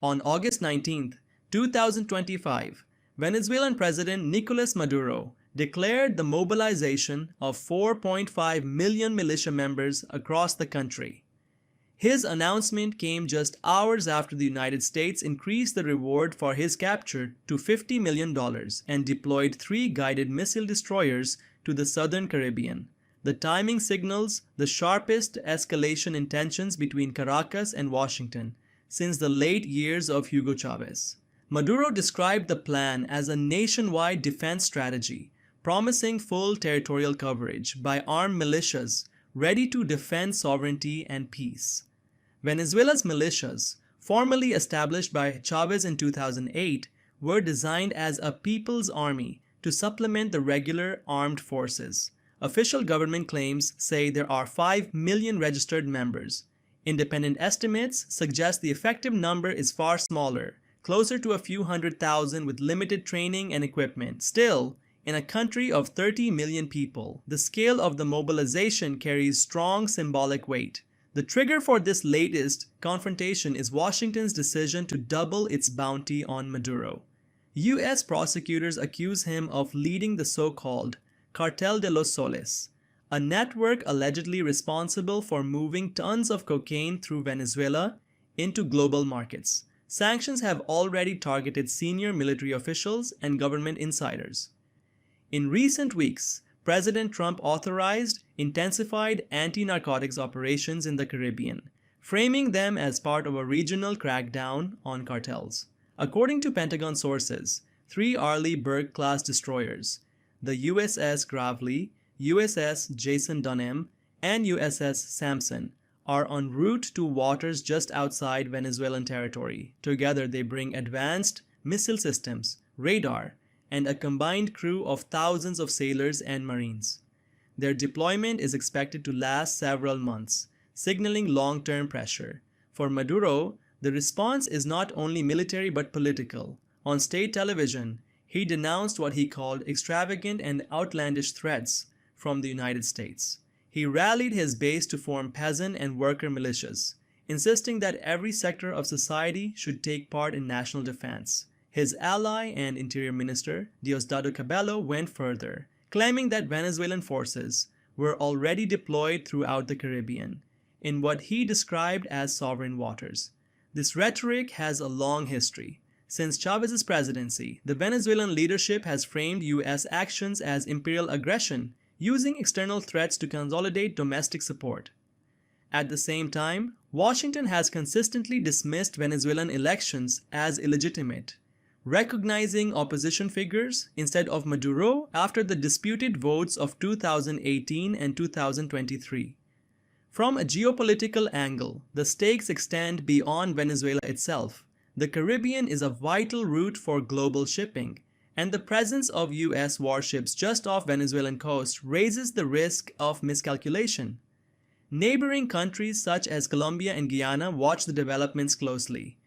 On August 19, 2025, Venezuelan President Nicolás Maduro declared the mobilization of 4.5 million militia members across the country. His announcement came just hours after the United States increased the reward for his capture to $50 million and deployed 3 guided missile destroyers to the southern Caribbean. The timing signals the sharpest escalation in tensions between Caracas and Washington since the late years of Hugo Chavez. Maduro described the plan as a nationwide defense strategy, promising full territorial coverage by armed militias ready to defend sovereignty and peace. Venezuela's militias, formally established by Chavez in 2008, were designed as a people's army to supplement the regular armed forces. Official government claims say there are 5 million registered members. Independent estimates suggest the effective number is far smaller, closer to a few 100,000 with limited training and equipment. Still, in a country of 30 million people, the scale of the mobilization carries strong symbolic weight. The trigger for this latest confrontation is Washington's decision to double its bounty on Maduro. U.S. prosecutors accuse him of leading the so-called Cartel de los Soles, a network allegedly responsible for moving tons of cocaine through Venezuela into global markets. Sanctions have already targeted senior military officials and government insiders. In recent weeks, President Trump authorized intensified anti-narcotics operations in the Caribbean, framing them as part of a regional crackdown on cartels. According to Pentagon sources, 3 Arleigh Burke-class destroyers, the USS Gravely, USS Jason Dunham, and USS Sampson, are en route to waters just outside Venezuelan territory. Together they bring advanced missile systems, radar, and a combined crew of thousands of sailors and marines. Their deployment is expected to last several months, signaling long-term pressure. For Maduro, the response is not only military but political. On state television, he denounced what he called extravagant and outlandish threats from the United States. He rallied his base to form peasant and worker militias, insisting that every sector of society should take part in national defense. His ally and Interior Minister, Diosdado Cabello, went further, claiming that Venezuelan forces were already deployed throughout the Caribbean, in what he described as sovereign waters. This rhetoric has a long history. Since Chavez's presidency, the Venezuelan leadership has framed U.S. actions as imperial aggression, using external threats to consolidate domestic support. At the same time, Washington has consistently dismissed Venezuelan elections as illegitimate, recognizing opposition figures instead of Maduro after the disputed votes of 2018 and 2023. From a geopolitical angle, the stakes extend beyond Venezuela itself. The Caribbean is a vital route for global shipping, and the presence of U.S. warships just off Venezuelan coast raises the risk of miscalculation. Neighboring countries such as Colombia and Guyana watch the developments closely.